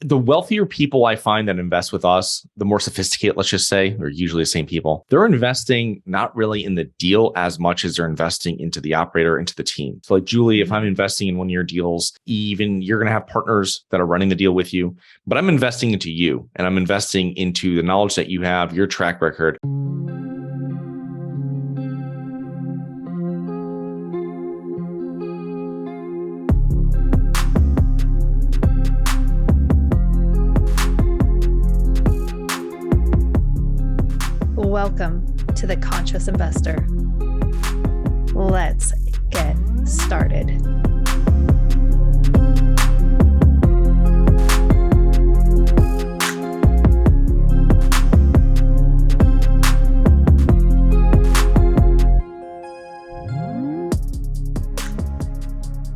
The wealthier people I find that invest with us, the more sophisticated, let's just say, are usually the same people. They're investing not really in the deal as much as they're investing into the operator, into the team. So like Julie, if I'm investing in one of your deals, even you're going to have partners that are running the deal with you, but I'm investing into you and I'm investing into the knowledge that you have, your track record. Welcome to the Conscious Investor. Let's get started.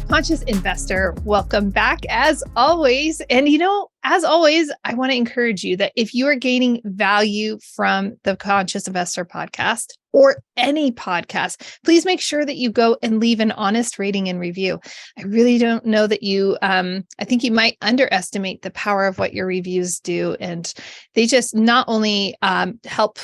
Conscious Investor, welcome back as always. And as always, I want to encourage you that if you are gaining value from the Conscious Investor podcast or any podcast, please make sure that you go and leave an honest rating and review. I really don't know that I think you might underestimate the power of what your reviews do. And they just not only help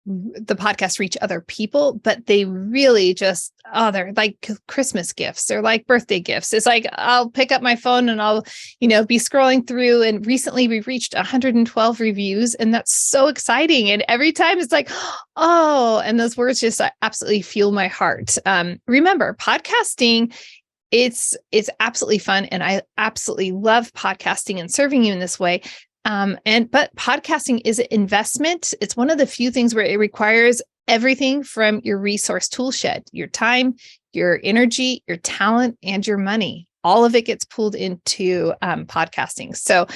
the podcast reach other people, but they really just, they're like Christmas gifts. They're like birthday gifts. It's like, I'll pick up my phone and I'll, be scrolling through, and recently we reached 112 reviews, and that's so exciting. And every time it's like, and those words just absolutely fuel my heart. Remember, podcasting, it's absolutely fun. And I absolutely love podcasting and serving you in this way. But podcasting is an investment. It's one of the few things where it requires everything from your resource tool shed, your time, your energy, your talent, and your money. All of it gets pulled into podcasting. So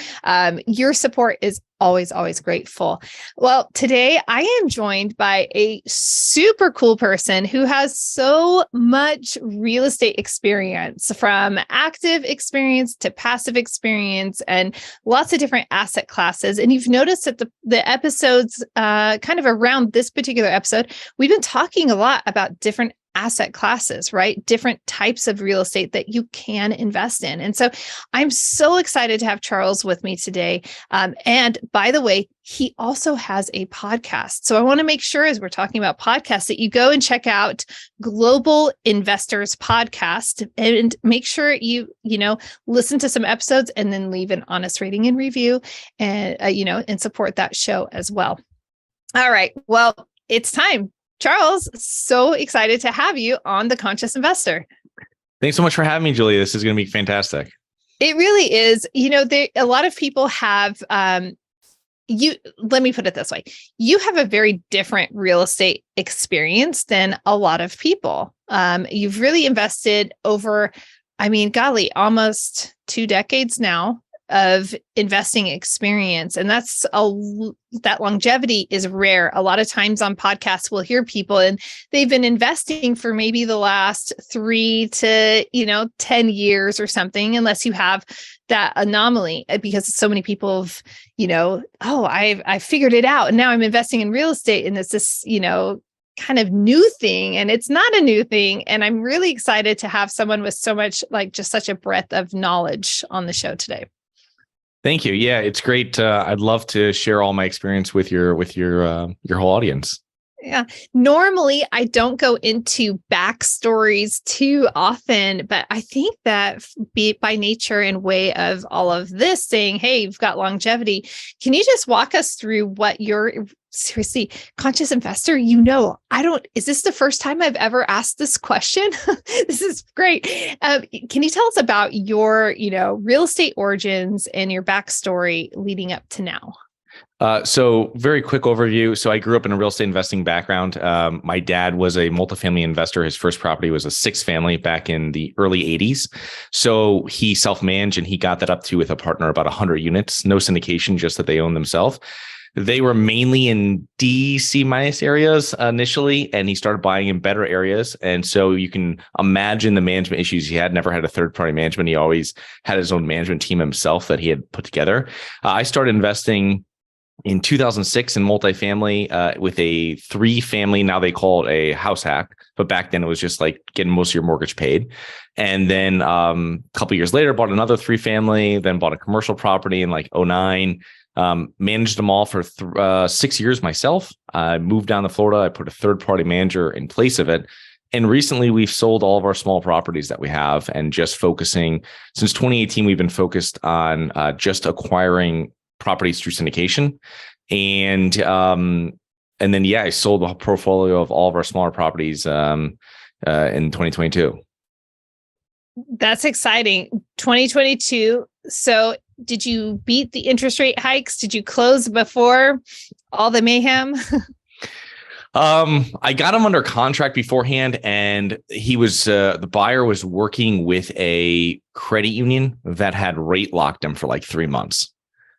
your support is always, always grateful. Well, today I am joined by a super cool person who has so much real estate experience, from active experience to passive experience, and lots of different asset classes. And you've noticed that the episodes kind of around this particular episode, we've been talking a lot about different asset classes, right? Different types of real estate that you can invest in. And so I'm so excited to have Charles with me today. And by the way, he also has a podcast. So I want to make sure, as we're talking about podcasts, that you go and check out Global Investors Podcast and make sure you listen to some episodes and then leave an honest rating and review and, and support that show as well. All right. Well, it's time. Charles, so excited to have you on The Conscious Investor. Thanks so much for having me, Julie. This is going to be fantastic. It really is. A lot of people have, let me put it this way. You have a very different real estate experience than a lot of people. You've really invested over, almost 2 decades now of investing experience. And that longevity is rare. A lot of times on podcasts, we'll hear people and they've been investing for maybe the last 3 to 10 years or something, unless you have that anomaly, because so many people have, I figured it out and now I'm investing in real estate, and it's this, kind of new thing, and it's not a new thing. And I'm really excited to have someone with so much, just such a breadth of knowledge on the show today. Thank you. Yeah, it's great. I'd love to share all my experience with your whole audience. Yeah. Normally, I don't go into backstories too often, but I think that by nature and way of all of this saying, hey, you've got longevity, can you just walk us through what seriously, Conscious Investor, is this the first time I've ever asked this question? This is great. Can you tell us about your, real estate origins and your backstory leading up to now? So very quick overview. So I grew up in a real estate investing background. My dad was a multifamily investor. His first property was a 6-family back in the early 80s. So he self-managed, and he got that up to, with a partner, about 100 units, no syndication, just that they own themselves. They were mainly in D, C- areas initially, and he started buying in better areas. And so you can imagine the management issues he had. Never had a third-party management. He always had his own management team himself that he had put together. I started investing in 2006 in multifamily with a 3-family. Now they call it a house hack, but back then it was just like getting most of your mortgage paid. And then a couple of years later, bought another 3-family, then bought a commercial property in like '09. Managed them all for 6 years myself. I moved down to Florida. I put a third-party manager in place of it. And recently we've sold all of our small properties that we have and just focusing, since 2018, we've been focused on just acquiring properties through syndication. And then, I sold the portfolio of all of our smaller properties in 2022. That's exciting. 2022. So did you beat the interest rate hikes? Did you close before all the mayhem? I got him under contract beforehand, and he was the buyer was working with a credit union that had rate locked him for like 3 months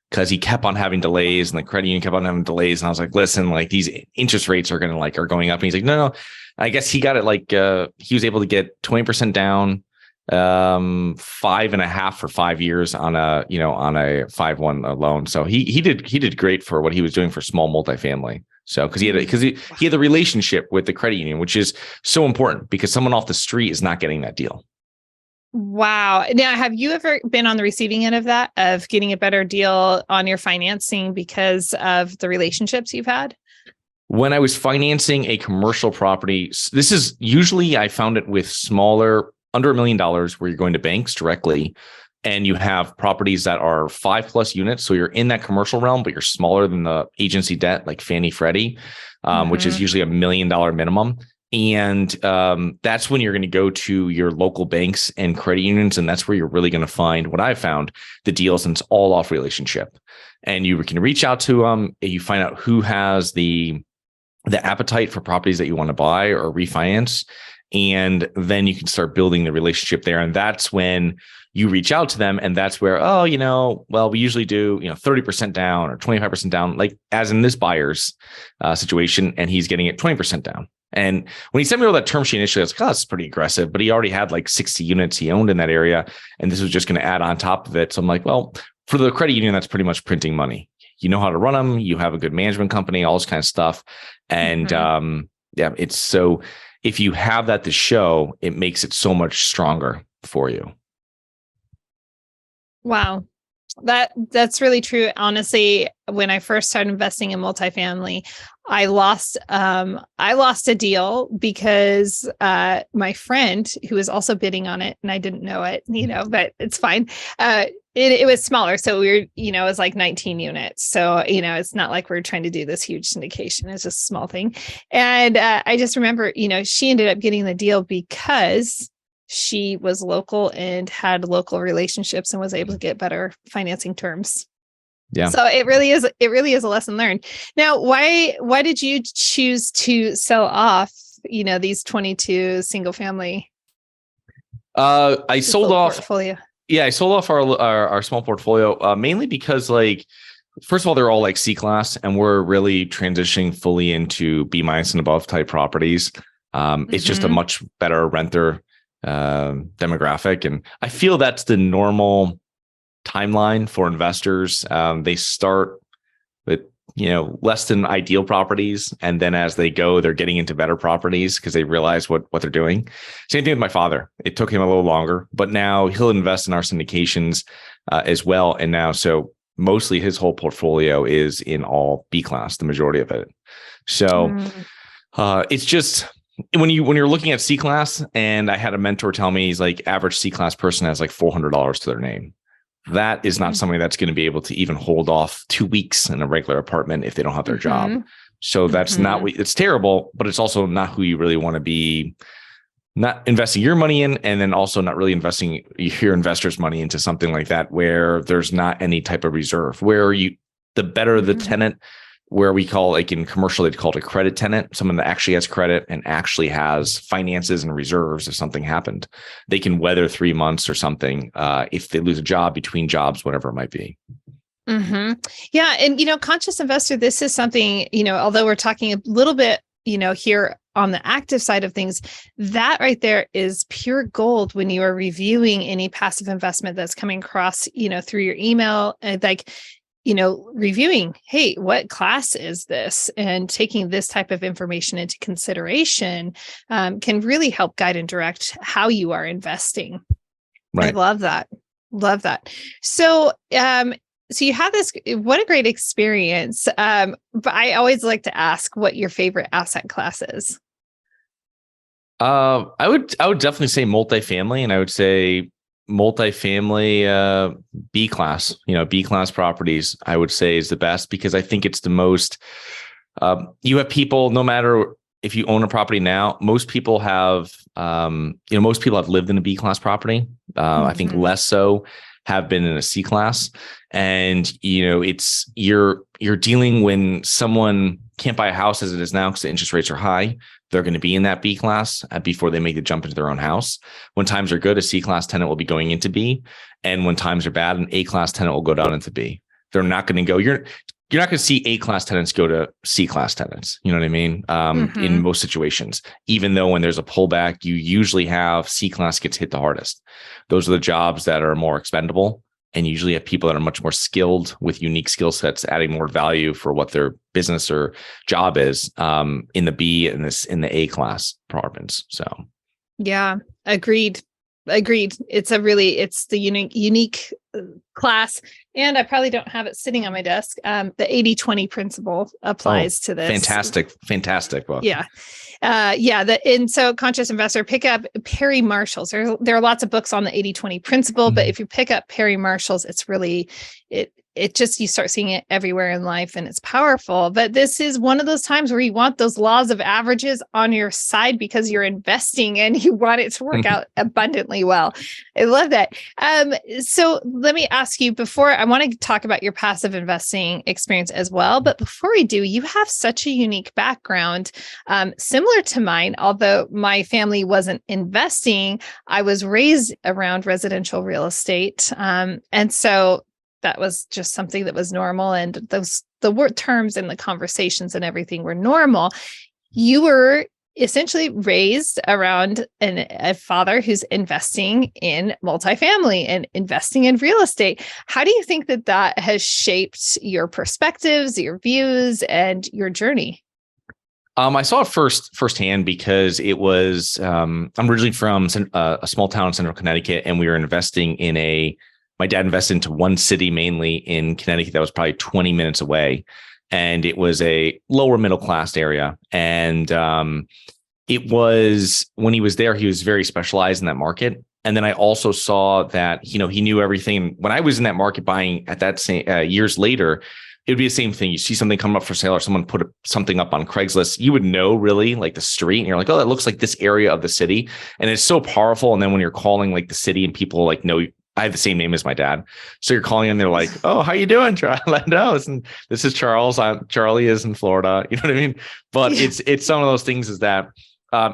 because he kept on having delays, and the credit union kept on having delays. And I was like, listen, like these interest rates are going up. And he's like, no. I guess he got it like he was able to get 20% down, 5.5 for 5 years on a 5/1 loan. So he did great for what he was doing for small multifamily. So because he had the relationship with the credit union, which is so important because someone off the street is not getting that deal. Wow. Now, have you ever been on the receiving end of that, of getting a better deal on your financing because of the relationships you've had? When I was financing a commercial property, this is usually I found it with smaller, under $1 million, where you're going to banks directly, and you have properties that are 5+ units. So you're in that commercial realm, but you're smaller than the agency debt, like Fannie Freddie, which is usually $1 million minimum. And that's when you're going to go to your local banks and credit unions. And that's where you're really going to find what I've found, the deals, and it's all off relationship. And you can reach out to them. You find out who has the appetite for properties that you want to buy or refinance. And then you can start building the relationship there. And that's when you reach out to them. And that's where, we usually do, 30% down or 25% down, like as in this buyer's situation. And he's getting it 20% down. And when he sent me all that term sheet initially, I was like, that's pretty aggressive, but he already had like 60 units he owned in that area. And this was just going to add on top of it. So I'm like, well, for the credit union, that's pretty much printing money. You know how to run them. You have a good management company, all this kind of stuff. And it's so, if you have that to show, it makes it so much stronger for you. Wow. That's really true. Honestly, when I first started investing in multifamily, I lost a deal because my friend who was also bidding on it, and I didn't know it, but it's fine. It was smaller. So it was like 19 units. So, it's not like we're trying to do this huge syndication. It's just a small thing. And I just remember, she ended up getting the deal because she was local and had local relationships and was able to get better financing terms. Yeah. So it really is a lesson learned. Now, why did you choose to sell off, these 22 single family? I sold off portfolio. Yeah, I sold off our small portfolio mainly because, like, first of all, they're all like C-class, and we're really transitioning fully into B- and above type properties. It's just a much better renter demographic, and I feel that's the normal timeline for investors. They start with less than ideal properties, and then as they go, they're getting into better properties because they realize what they're doing. Same thing with my father. It took him a little longer, but now he'll invest in our syndications as well. And now, so mostly his whole portfolio is in all B class, the majority of it. So it's just when you're looking at C class, and I had a mentor tell me, he's like, average C class person has like $400 to their name. That is not somebody that's going to be able to even hold off 2 weeks in a regular apartment if they don't have their job. So that's not, it's terrible, but it's also not who you really want to be, not investing your money in, and then also not really investing your investors' money into something like that, where there's not any type of reserve, where the better the tenant, where we call, like in commercial, they'd call it a credit tenant, someone that actually has credit and actually has finances and reserves if something happened. They can weather 3 months or something if they lose a job, between jobs, whatever it might be. Yeah. And, conscious investor, this is something, although we're talking a little bit, here on the active side of things, that right there is pure gold when you are reviewing any passive investment that's coming across, through your email. Like, reviewing, hey, what class is this? And taking this type of information into consideration can really help guide and direct how you are investing. I Right. love that. Love that. So, so you have this, what a great experience. But I always like to ask what your favorite asset class is. I would definitely say multifamily, and I would say multifamily B class. B class properties, I would say, is the best because I think it's the most. You have people, no matter if you own a property now, most people have lived in a B class property. I think less so have been in a C class, and it's you're dealing when someone can't buy a house as it is now because the interest rates are high. They're going to be in that B class before they make the jump into their own house. When times are good, a C class tenant will be going into B, and when times are bad, an A class tenant will go down into B. They're not going to go. You're not going to see A class tenants go to C class tenants. You know what I mean? In most situations, even though when there's a pullback, you usually have C class gets hit the hardest. Those are the jobs that are more expendable, and usually have people that are much more skilled with unique skill sets, adding more value for what their business or job is in the B and in the A class apartments. So, yeah, agreed. It's the unique class. And I probably don't have it sitting on my desk. The 80-20 principle applies to this. Fantastic book. Yeah. And so Conscious Investor, pick up Perry Marshall's. There are lots of books on the 80-20 principle, but if you pick up Perry Marshall's, it's really, it just, you start seeing it everywhere in life and it's powerful. But this is one of those times where you want those laws of averages on your side because you're investing and you want it to work out abundantly well. I love that. So let me ask you I want to talk about your passive investing experience as well. But before we do, you have such a unique background, similar to mine, although my family wasn't investing. I was raised around residential real estate. And so that was just something that was normal. And the word terms and the conversations and everything were normal. You were essentially raised around a father who's investing in multifamily and investing in real estate. How do you think that has shaped your perspectives, your views, and your journey? I saw it firsthand because it was, I'm originally from a small town in central Connecticut, and we were investing my dad invested into one city mainly in Connecticut that was probably 20 minutes away. And it was a lower middle class area. And it was, when he was there, he was very specialized in that market. And then I also saw that, he knew everything. When I was in that market buying at that same years later, it would be the same thing. You see something come up for sale or someone put something up on Craigslist, you would know really like the street, and you're like, oh, that looks like this area of the city. And it's so powerful. And then when you're calling like the city and people like know I have the same name as my dad. So you're calling and they're like, oh, how you doing, Charlie? No, this is Charles. Charlie is in Florida. You know what I mean? But it's some of those things is that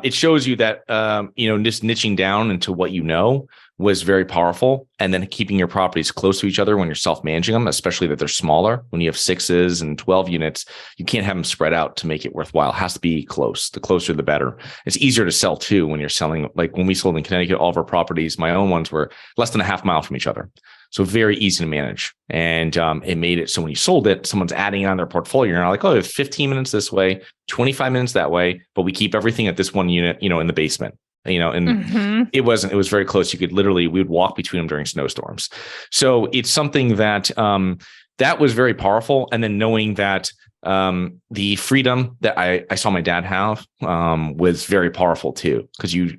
it shows you that, just niching down into what you know was very powerful. And then keeping your properties close to each other when you're self-managing them, especially that they're smaller. When you have 6s and 12 units, you can't have them spread out to make it worthwhile. It has to be close. The closer, the better. It's easier to sell too when you're selling. Like when we sold in Connecticut, all of our properties, my own ones, were less than a half mile from each other. So very easy to manage. And it made it so when you sold it, someone's adding on their portfolio. You're not like, oh, 15 minutes this way, 25 minutes that way, but we keep everything at this one unit, in the basement. It was very close. We would walk between them during snowstorms. So it's something that, that was very powerful. And then knowing that, the freedom that I saw my dad have, was very powerful too. Cause you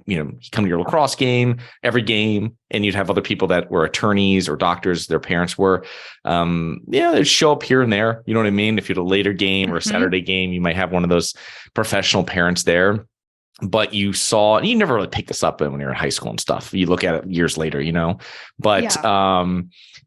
come to your lacrosse game, every game, and you'd have other people that were attorneys or doctors, their parents were, they'd show up here and there. You know what I mean? If you had a later game or a Saturday game, you might have one of those professional parents there. But you saw, and you never really picked this up when you're in high school and stuff. You look at it years later, but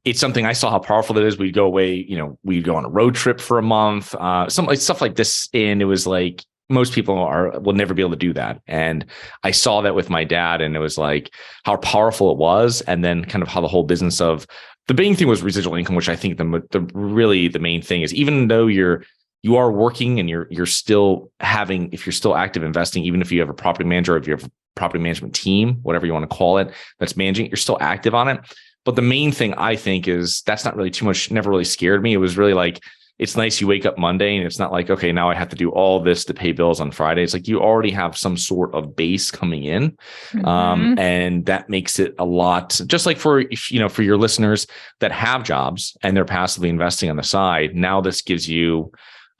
it's something I saw how powerful it is. We'd go away, we'd go on a road trip for a month, stuff like this. And it was like, most people will never be able to do that. And I saw that with my dad, and it was like how powerful it was. And then kind of how the whole business of the main thing was residual income, which I think the main thing is, even though you are working and you're still if you're still active investing, even if you have a property manager, or if you have a property management team, whatever you want to call it, that's managing, you're still active on it. But the main thing I think is that's not really too much, never really scared me. It was really like, it's nice you wake up Monday and it's not like, okay, now I have to do all this to pay bills on Friday. It's like you already have some sort of base coming in. And that makes it a lot, just like for your listeners that have jobs and they're passively investing on the side. Now this gives you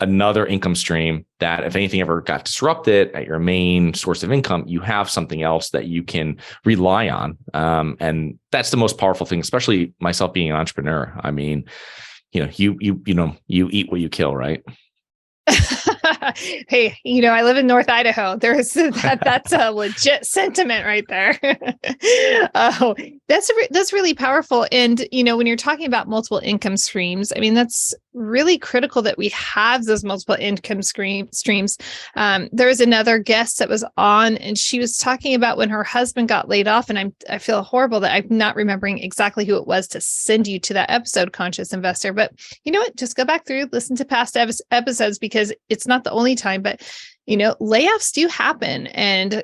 another income stream that if anything ever got disrupted at your main source of income, you have something else that you can rely on. And that's the most powerful thing, especially myself being an entrepreneur. I mean, you eat what you kill, right? Hey, I live in North Idaho. That's a legit sentiment right there. Oh, that's really powerful. And, when you're talking about multiple income streams, I mean, that's really critical that we have those multiple income streams. There was another guest that was on, and she was talking about when her husband got laid off, and I feel horrible that I'm not remembering exactly who it was to send you to that episode, Conscious Investor. But you know what? Just go back through, listen to past episodes, because it's not the only time, but layoffs do happen and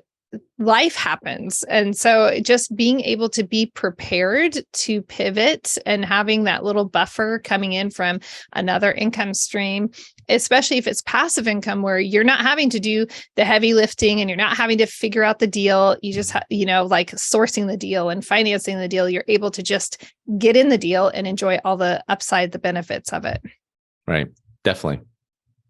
life happens. And so just being able to be prepared to pivot and having that little buffer coming in from another income stream, especially if it's passive income where you're not having to do the heavy lifting and you're not having to figure out the deal. You just, like sourcing the deal and financing the deal, you're able to just get in the deal and enjoy all the upside, the benefits of it. Right. Definitely.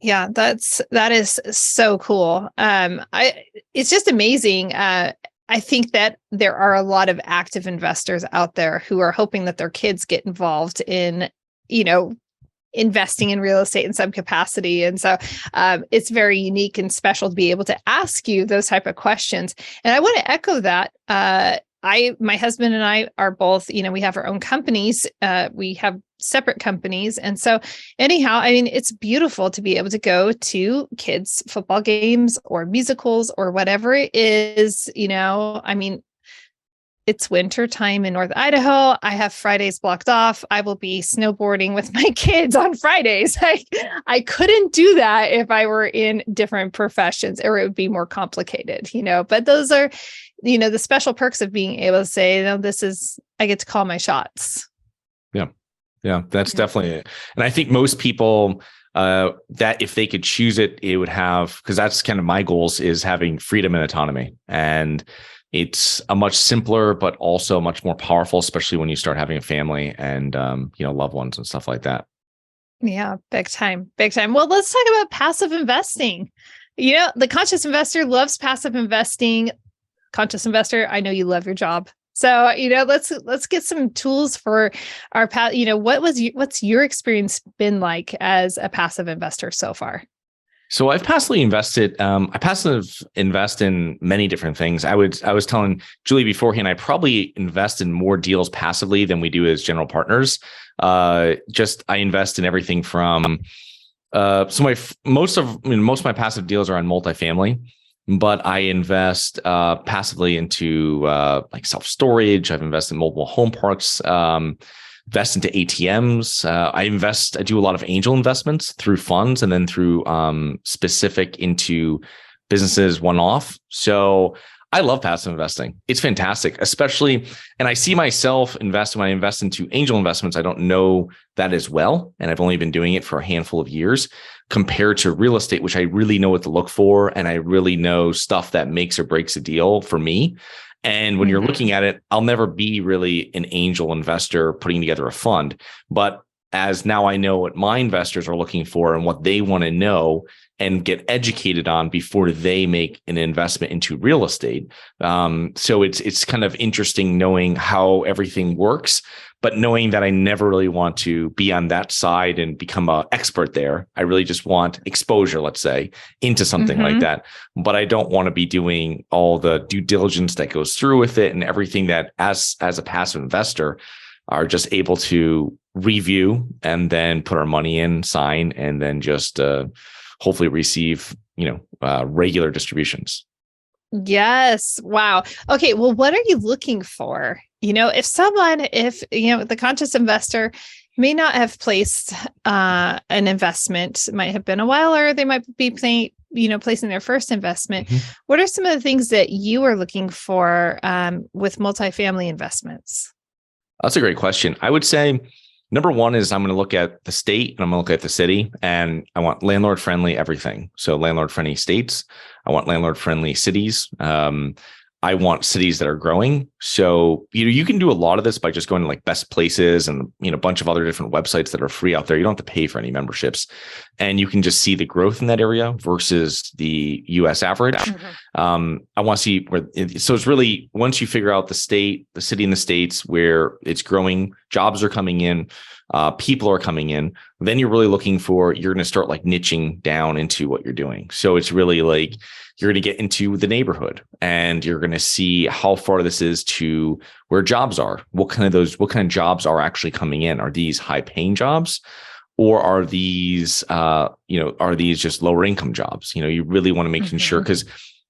Yeah, that is so cool. It's just amazing. I think that there are a lot of active investors out there who are hoping that their kids get involved in, investing in real estate in some capacity. And so it's very unique and special to be able to ask you those type of questions. And I want to echo that. My husband and I are both, we have our own companies. We have separate companies. And so anyhow, I mean, it's beautiful to be able to go to kids' football games or musicals or whatever it is, I mean, it's winter time in North Idaho. I have Fridays blocked off. I will be snowboarding with my kids on Fridays. I couldn't do that if I were in different professions, or it would be more complicated, but those are, the special perks of being able to say, I get to call my shots. Yeah. Yeah, that's definitely it. And I think most people that if they could choose it, it would have, because that's kind of my goals, is having freedom and autonomy. And it's a much simpler, but also much more powerful, especially when you start having a family and, loved ones and stuff like that. Yeah, big time, big time. Well, let's talk about passive investing. The conscious investor loves passive investing. Conscious investor, I know you love your job. So, let's get some tools for our what's your experience been like as a passive investor so far? So I've passively invested. I passive invest in many different things. I was telling Julie beforehand, I probably invest in more deals passively than we do as general partners. I invest in everything from most of my passive deals are on multifamily. But I invest passively into like self-storage. I've invested in mobile home parks, invest into ATMs. I do a lot of angel investments through funds and then through specific into businesses one-off. So I love passive investing. It's fantastic, especially, and I see myself invest when I invest into angel investments. I don't know that as well. And I've only been doing it for a handful of years compared to real estate, which I really know what to look for. And I really know stuff that makes or breaks a deal for me. And when you're looking at it, I'll never be really an angel investor putting together a fund. But as now I know what my investors are looking for and what they want to know and get educated on before they make an investment into real estate. So it's kind of interesting knowing how everything works, but knowing that I never really want to be on that side and become an expert there. I really just want exposure, let's say, into something like that. But I don't want to be doing all the due diligence that goes through with it and everything that as a passive investor are just able to review and then put our money in, sign, and then just hopefully receive, regular distributions. Yes. Wow. Okay. Well, what are you looking for? If the conscious investor may not have placed an investment, it might have been a while, or they might be placing their first investment. What are some of the things that you are looking for with multifamily investments? That's a great question. I would say number one is I'm going to look at the state and I'm going to look at the city, and I want landlord friendly everything. So landlord friendly states. I want landlord friendly cities. I want cities that are growing. So, you can do a lot of this by just going to like Best Places and, a bunch of other different websites that are free out there. You don't have to pay for any memberships, and you can just see the growth in that area versus the US average. I want to see so it's really, once you figure out the state, the city and the states where it's growing, jobs are coming in, people are coming in, then you're really looking for, you're going to start like niching down into what you're doing. So it's really like, you're going to get into the neighborhood and you're going to see how far this is to where jobs are. What kind of jobs are actually coming in? Are these high paying jobs, or are these, are these just lower income jobs? You really want to make sure, because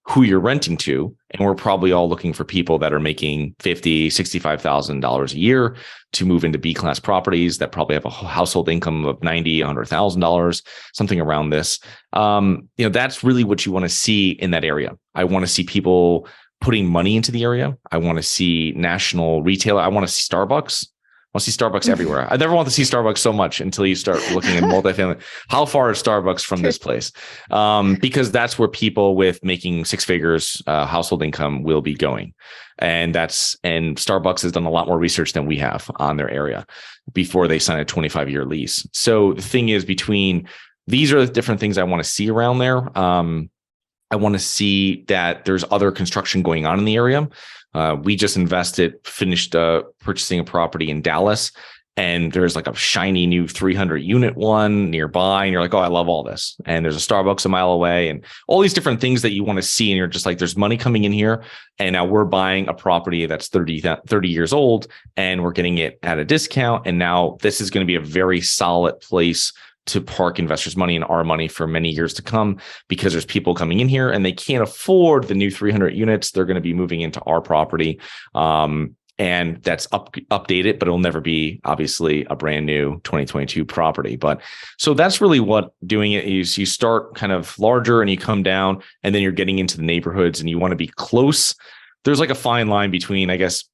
who you're renting to, and we're probably all looking for people that are making $50,000, $65,000 a year to move into B-class properties that probably have a household income of $90,000, $100,000, something around this. That's really what you want to see in that area. I want to see people putting money into the area. I want to see national retailer. I want to see Starbucks. I want to see Starbucks everywhere. I never want to see Starbucks so much until you start looking at multifamily. How far is Starbucks from this place? Because that's where people with making six figures household income will be going. And Starbucks has done a lot more research than we have on their area before they sign a 25-year lease. So the thing is, these are the different things I want to see around there. I want to see that there's other construction going on in the area. We just finished purchasing a property in Dallas, and there's like a shiny new 300 unit one nearby. And you're like, oh, I love all this. And there's a Starbucks a mile away and all these different things that you want to see. And you're just like, there's money coming in here. And now we're buying a property that's 30 years old, and we're getting it at a discount. And now this is going to be a very solid place to park investors' money and our money for many years to come, because there's people coming in here and they can't afford the new 300 units. They're going to be moving into our property. And that's updated, but it'll never be obviously a brand new 2022 property. But so that's really what doing it is. You start kind of larger and you come down, and then you're getting into the neighborhoods and you want to be close. There's like a fine line between, I guess,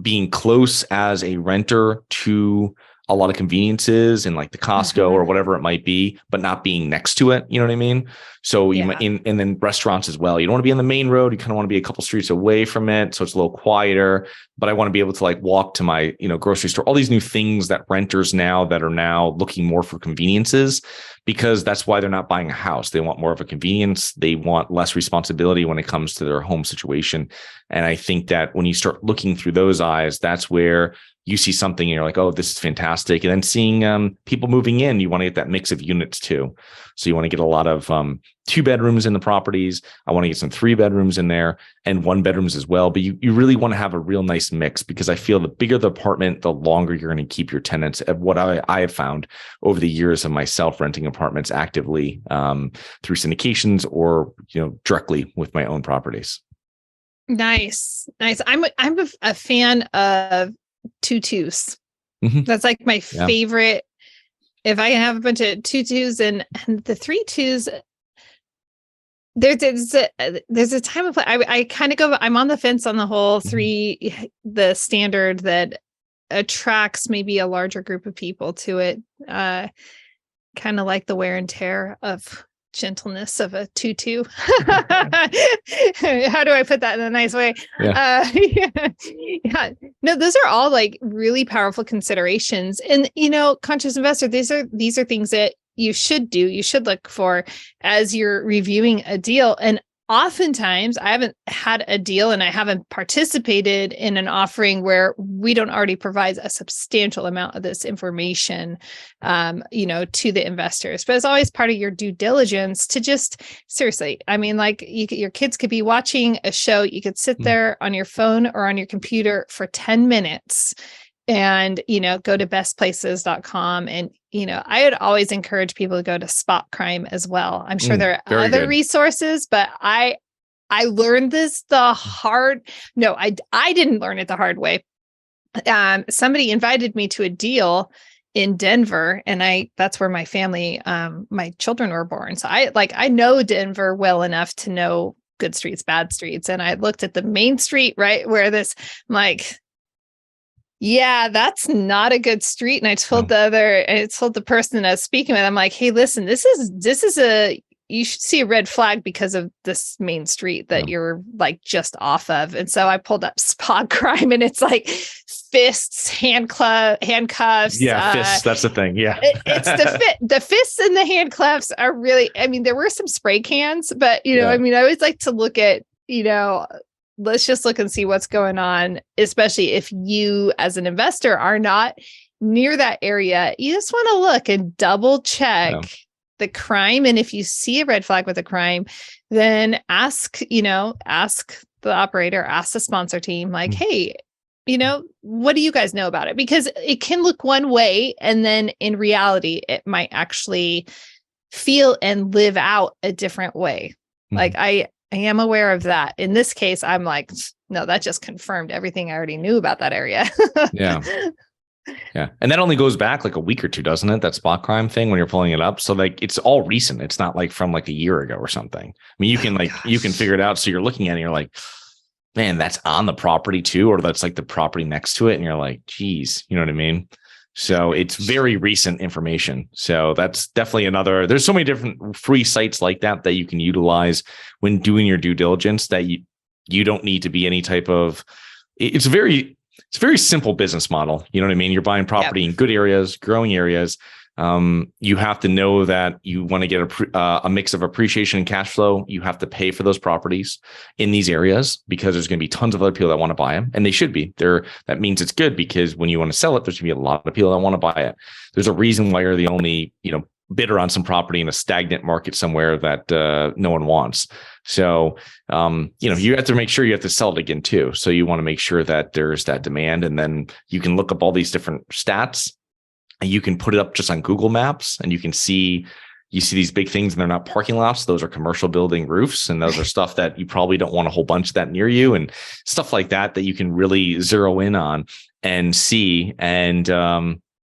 being close as a renter to a lot of conveniences and like the Costco or whatever it might be, but not being next to it. You know what I mean? So you might, and then restaurants as well. You don't want to be on the main road. You kind of want to be a couple streets away from it, so it's a little quieter. But I want to be able to like walk to my, grocery store. All these new things that renters now that are now looking more for conveniences, because that's why they're not buying a house. They want more of a convenience. They want less responsibility when it comes to their home situation. And I think that when you start looking through those eyes, that's where you see something and you're like, oh, this is fantastic. And then seeing people moving in, you want to get that mix of units too. So you want to get a lot of 2 bedrooms in the properties. I want to get some 3 bedrooms in there and 1 bedrooms as well. But you really want to have a real nice mix, because I feel the bigger the apartment, the longer you're going to keep your tenants. What I have found over the years of myself renting apartments actively through syndications or directly with my own properties. Nice. I'm a fan of 2-2s. That's like my favorite. If I can have a bunch of 2-2s and the 3-2s, there's a time of I kind of go. I'm on the fence on the whole 3, the standard that attracts maybe a larger group of people to it. Kind of like the wear and tear of gentleness of a 2-2. How do I put that in a nice way? No, those are all like really powerful considerations. And conscious investor, these are things that you should do. You should look for as you're reviewing a deal. And oftentimes I haven't had a deal and I haven't participated in an offering where we don't already provide a substantial amount of this information, to the investors. But it's always part of your due diligence to just seriously, I mean, like your kids could be watching a show. You could sit there on your phone or on your computer for 10 minutes and, go to bestplaces.com. And, I would always encourage people to go to Spot Crime as well. I'm sure there are other resources, but I learned this I didn't learn it the hard way. Somebody invited me to a deal in Denver, and that's where my family, my children were born. So I know Denver well enough to know good streets, bad streets. And I looked at the main street, right where this, I'm like, Yeah, that's not a good street. And I told the person I was speaking with, I'm like, hey, listen, you should see a red flag because of this main street that you're like just off of. And so I pulled up spot crime, and it's like fists, handcuffs. Yeah, fists. That's the thing. Yeah. It's the fists and the handcuffs are really, I mean, there were some spray cans, but I mean, I always like to look at, let's just look and see what's going on, especially if you as an investor are not near that area. You just want to look and double check the crime. And if you see a red flag with a crime, then ask the operator, ask the sponsor team, like, hey, what do you guys know about it? Because it can look one way, and then in reality, it might actually feel and live out a different way. Like I am aware of that. In this case, I'm like, no, that just confirmed everything I already knew about that area. Yeah. Yeah. And that only goes back like a week or two, doesn't it? That spot crime thing when you're pulling it up. So like, it's all recent. It's not like from like a year ago or something. I mean, you can figure it out. So you're looking at it and you're like, man, that's on the property too, or that's like the property next to it. And you're like, geez, you know what I mean? So it's very recent information. So that's definitely there's so many different free sites like that you can utilize when doing your due diligence, that you don't need to be any type of, it's a very simple business model. You know what I mean? You're buying property in good areas, growing areas. You have to know that you want to get a mix of appreciation and cash flow. You have to pay for those properties in these areas because there's going to be tons of other people that want to buy them, and they should be there. That means it's good because when you want to sell it, there's going to be a lot of people that want to buy it. There's a reason why you're the only, bidder on some property in a stagnant market somewhere that no one wants. So, you have to make sure you have to sell it again too. So you want to make sure that there's that demand, and then you can look up all these different stats. And you can put it up just on Google Maps, and you see these big things, and they're not parking lots. Those are commercial building roofs. And those are stuff that you probably don't want a whole bunch of that near you, and stuff like that you can really zero in on and see. And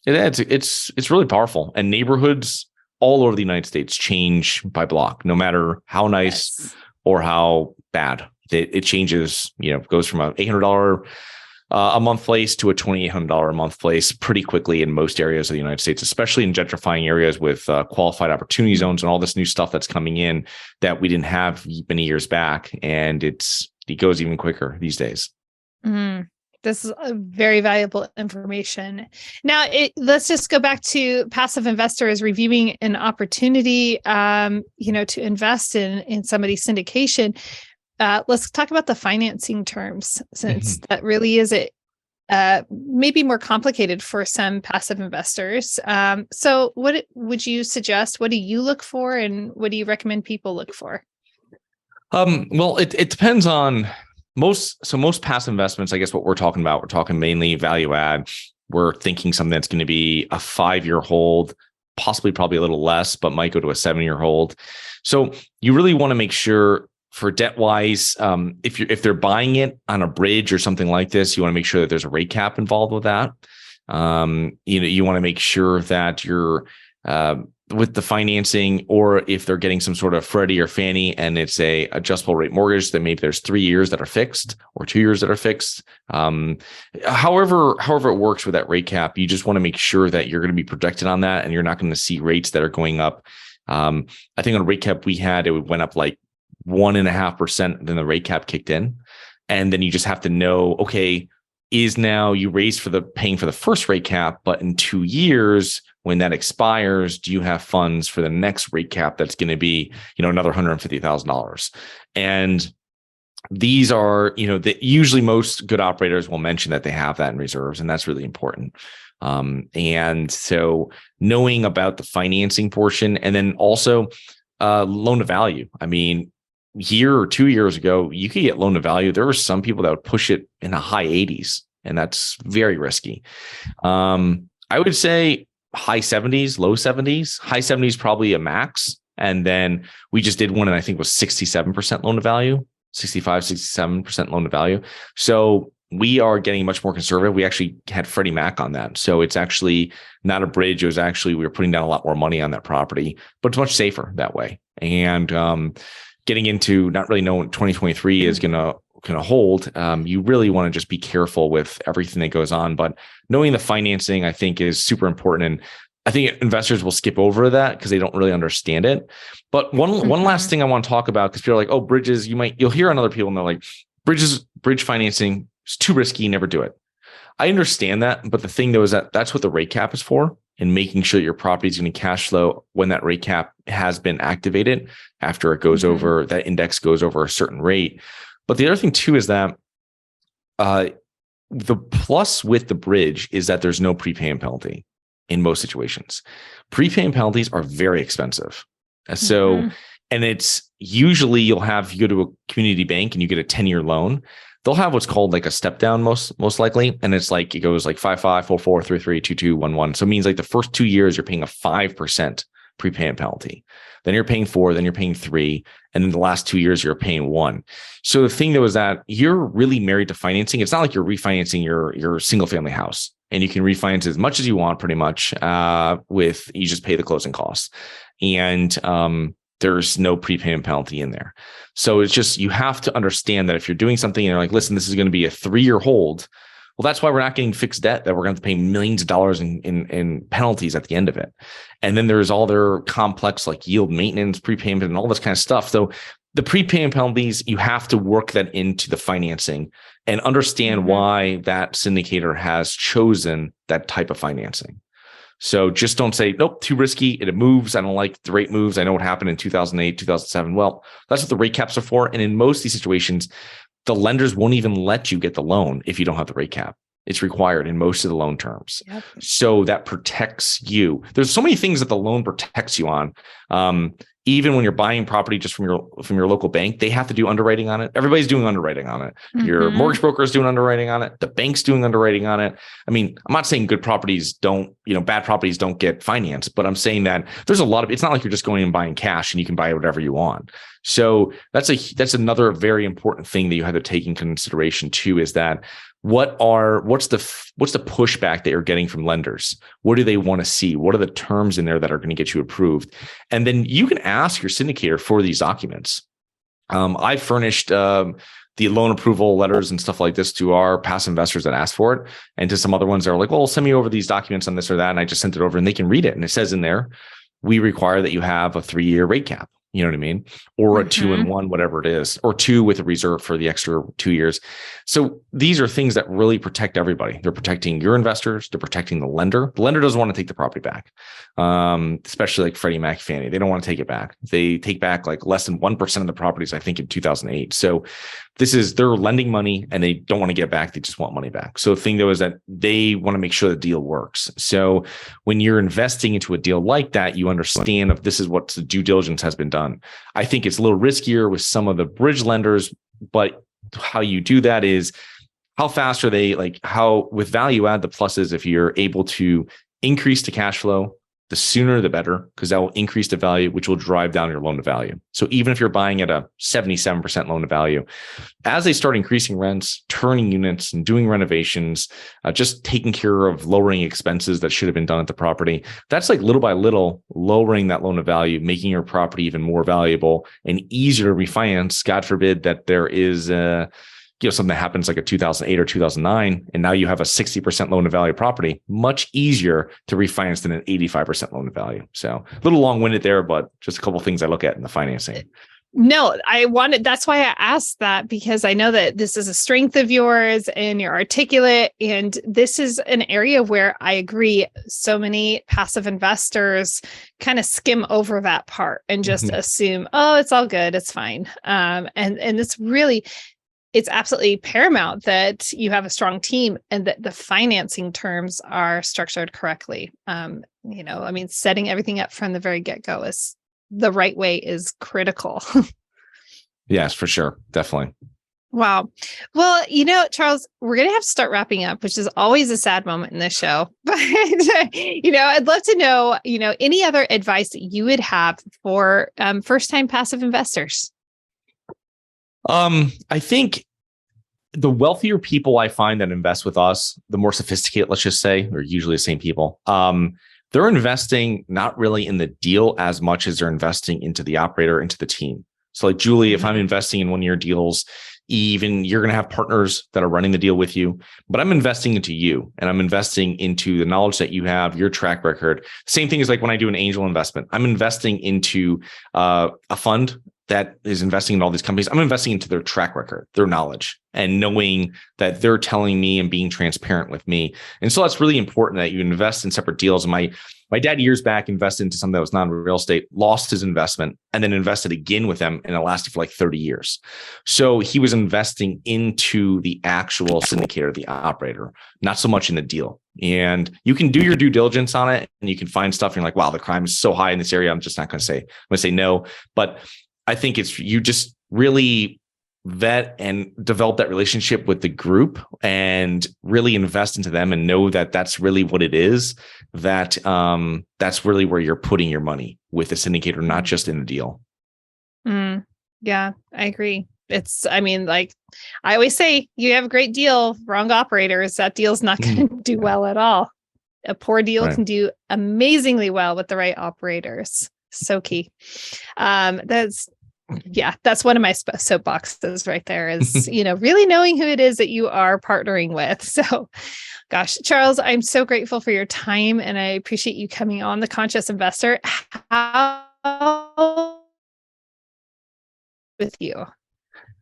it's really powerful. And neighborhoods all over the United States change by block, no matter how nice or how bad. It changes, goes from a $800 a month place to a $2,800 a month place pretty quickly in most areas of the United States, especially in gentrifying areas with qualified opportunity zones and all this new stuff that's coming in that we didn't have many years back. And it goes even quicker these days. This is a very valuable information. Now, let's just go back to passive investors reviewing an opportunity, to invest in somebody's syndication. Let's talk about the financing terms, since that really is maybe more complicated for some passive investors. So what would you suggest? What do you look for, and what do you recommend people look for? Well, it depends on most passive investments. I guess what we're talking mainly value add. We're thinking something that's going to be a 5-year hold, probably a little less, but might go to a 7-year hold. So you really want to make sure, for debt wise, if they're buying it on a bridge or something like this, you want to make sure that there's a rate cap involved with that. You want to make sure that you're with the financing, or if they're getting some sort of Freddie or Fannie and it's a adjustable rate mortgage, then maybe there's 3 years that are fixed or 2 years that are fixed. However it works with that rate cap, you just want to make sure that you're going to be protected on that, and you're not going to see rates that are going up. I think on a rate cap we had, it went up like 1.5%, then the rate cap kicked in. And then you just have to know, okay, is now you raised paying for the first rate cap, but in 2 years, when that expires, do you have funds for the next rate cap that's going to be, another $150,000? And these are, that usually most good operators will mention that they have that in reserves, and that's really important. And so knowing about the financing portion, and then also loan to value. I mean, year or 2 years ago, you could get loan to value. There were some people that would push it in the high 80s, and that's very risky. I would say high 70s, low 70s, high 70s, probably a max. And then we just did one, and I think it was 67% loan to value, 67% loan to value. So we are getting much more conservative. We actually had Freddie Mac on that. So it's actually not a bridge. It was actually, we were putting down a lot more money on that property, but it's much safer that way. And getting into not really knowing what 2023 is going to hold, you really want to just be careful with everything that goes on. But knowing the financing, I think, is super important. And I think investors will skip over that because they don't really understand it. But one last thing I want to talk about, because people are like, oh, bridges, you'll hear on other people and they're like, bridge financing is too risky, never do it. I understand that. But the thing though is that that's what the rate cap is for, and making sure that your property is going to cash flow when that rate cap has been activated after it goes over, that index goes over a certain rate. But the other thing too is that the plus with the bridge is that there's no prepayment penalty in most situations. Prepayment penalties are very expensive. So, and it's usually you go to a community bank and you get a 10-year loan. They'll have what's called like a step down most likely. And it's like, it goes like 5.5, 4.4, 3.3, 2.2, 1.1. So it means like the first 2 years, you're paying a 5% prepayment penalty. Then you're paying 4, then you're paying 3. And then the last 2 years, you're paying 1. So the thing though is that you're really married to financing. It's not like you're refinancing your single family house, and you can refinance as much as you want pretty much you just pay the closing costs. And there's no prepayment penalty in there. So it's just, you have to understand that if you're doing something and you're like, listen, this is going to be a 3-year hold. Well, that's why we're not getting fixed debt that we're going to pay millions of dollars in penalties at the end of it. And then there's all their complex like yield maintenance, prepayment, and all this kind of stuff. So the prepayment penalties, you have to work that into the financing and understand why that syndicator has chosen that type of financing. So just don't say, nope, too risky. It moves. I don't like the rate moves. I know what happened in 2008, 2007. Well, that's what the rate caps are for. And in most of these situations, the lenders won't even let you get the loan if you don't have the rate cap. It's required in most of the loan terms. Yep. So that protects you. There's so many things that the loan protects you on. Even when you're buying property just from your local bank, they have to do underwriting on it. Everybody's doing underwriting on it. Your mortgage broker is doing underwriting on it. The bank's doing underwriting on it. I mean, I'm not saying bad properties don't get financed, but I'm saying that there's it's not like you're just going and buying cash and you can buy whatever you want. So that's another very important thing that you have to take in consideration too, is that what's the pushback that you're getting from lenders? What do they want to see? What are the terms in there that are going to get you approved? And then you can ask your syndicator for these documents. I furnished the loan approval letters and stuff like this to our past investors that asked for it, and to some other ones that are like, well, send me over these documents on this or that. And I just sent it over and they can read it. And it says in there, we require that you have a 3-year rate cap. You know what I mean? Or a 2-in-1, whatever it is, or 2 with a reserve for the extra 2 years. So these are things that really protect everybody. They're protecting your investors. They're protecting the lender. The lender doesn't want to take the property back, especially like Freddie Mac, Fannie. They don't want to take it back. They take back like less than 1% of the properties, I think, in 2008. So they're lending money and they don't want to get it back. They just want money back. So the thing though is that they want to make sure the deal works. So when you're investing into a deal like that, you understand if this is what the due diligence has been done. I think it's a little riskier with some of the bridge lenders, but how you do that is how fast are they, like how with value add, the plus is if you're able to increase the cash flow, the sooner the better, because that will increase the value, which will drive down your loan to value. So even if you're buying at a 77% loan to value, as they start increasing rents, turning units and doing renovations, just taking care of lowering expenses that should have been done at the property, that's like little by little lowering that loan to value, making your property even more valuable and easier to refinance. God forbid that there is something that happens like a 2008 or 2009, and now you have a 60% loan to value property, much easier to refinance than an 85% loan to value. So a little long-winded there, but just a couple of things I look at in the financing. No, that's why I asked that, because I know that this is a strength of yours and you're articulate. And this is an area where I agree. So many passive investors kind of skim over that part and just assume, oh, it's all good. It's fine. And it's absolutely paramount that you have a strong team and that the financing terms are structured correctly. Setting everything up from the very get-go is the right way is critical. Yes, for sure. Definitely. Wow. Well, Charles, we're going to have to start wrapping up, which is always a sad moment in this show. But, I'd love to know, any other advice that you would have for first-time passive investors. I think the wealthier people I find that invest with us, the more sophisticated, let's just say, are usually the same people. They're investing not really in the deal as much as they're investing into the operator, into the team. So like Julie, if I'm investing in one of your deals, Even you're going to have partners that are running the deal with you, but I'm investing into you, and I'm investing into the knowledge that you have, your track record. Same thing is like when I do an angel investment, I'm investing into a fund that is investing in all these companies. I'm investing into their track record, their knowledge, and knowing that they're telling me and being transparent with me. And so that's really important that you invest in separate deals. And my dad years back invested into something that was non-real estate, lost his investment, and then invested again with them, and it lasted for like 30 years. So he was investing into the actual syndicator, the operator, not so much in the deal. And you can do your due diligence on it, and you can find stuff. And you're like, wow, the crime is so high in this area. I'm just not going to say, I'm going to say no. But I think it's, you just really vet and develop that relationship with the group and really invest into them, and know that that's really what it is, that that's really where you're putting your money with the syndicator, not just in the deal. Yeah, I agree. I mean, like I always say, you have a great deal, wrong operators, that deal's not going to do well at all. A poor deal can do amazingly well with the right operators. So key. That's one of my soapboxes right there is, really knowing who it is that you are partnering with. So, gosh, Charles, I'm so grateful for your time, and I appreciate you coming on The Conscious Investor. How with you?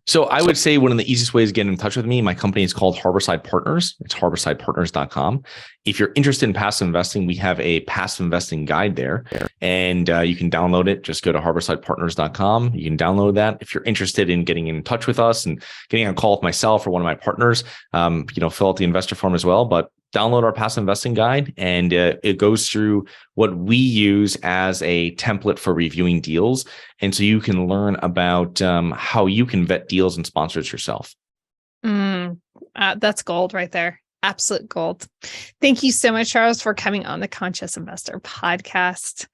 So I would say one of the easiest ways to get in touch with me, my company is called Harborside Partners. It's harborsidepartners.com. If you're interested in passive investing, we have a passive investing guide there, and you can download it. Just go to harborsidepartners.com. You can download that. If you're interested in getting in touch with us and getting on a call with myself or one of my partners, fill out the investor form as well. But download our passive investing guide, and it goes through what we use as a template for reviewing deals. And so you can learn about how you can vet deals and sponsors yourself. That's gold right there. Absolute gold. Thank you so much, Charles, for coming on the Conscious Investor podcast.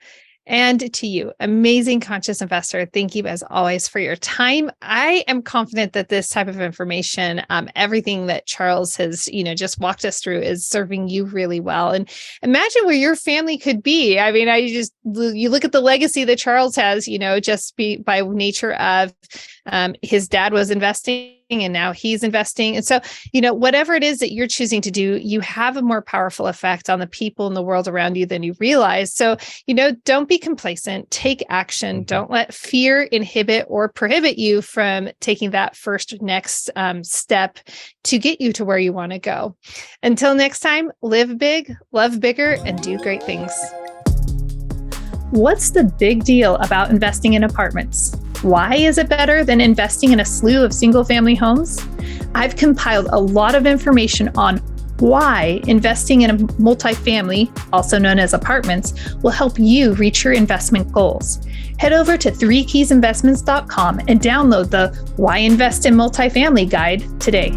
And to you, amazing conscious investor, thank you as always for your time. I am confident that this type of information, everything that Charles has, just walked us through, is serving you really well. And imagine where your family could be. I mean, you look at the legacy that Charles has, just by nature of his dad was investing, and now he's investing. And so, whatever it is that you're choosing to do, you have a more powerful effect on the people in the world around you than you realize. So, don't be complacent, take action. Don't let fear inhibit or prohibit you from taking that next step to get you to where you want to go. Until next time, live big, love bigger, and do great things. What's the big deal about investing in apartments? Why is it better than investing in a slew of single-family homes? I've compiled a lot of information on why investing in a multifamily, also known as apartments, will help you reach your investment goals. Head over to 3keysinvestments.com and download the Why Invest in Multifamily guide today.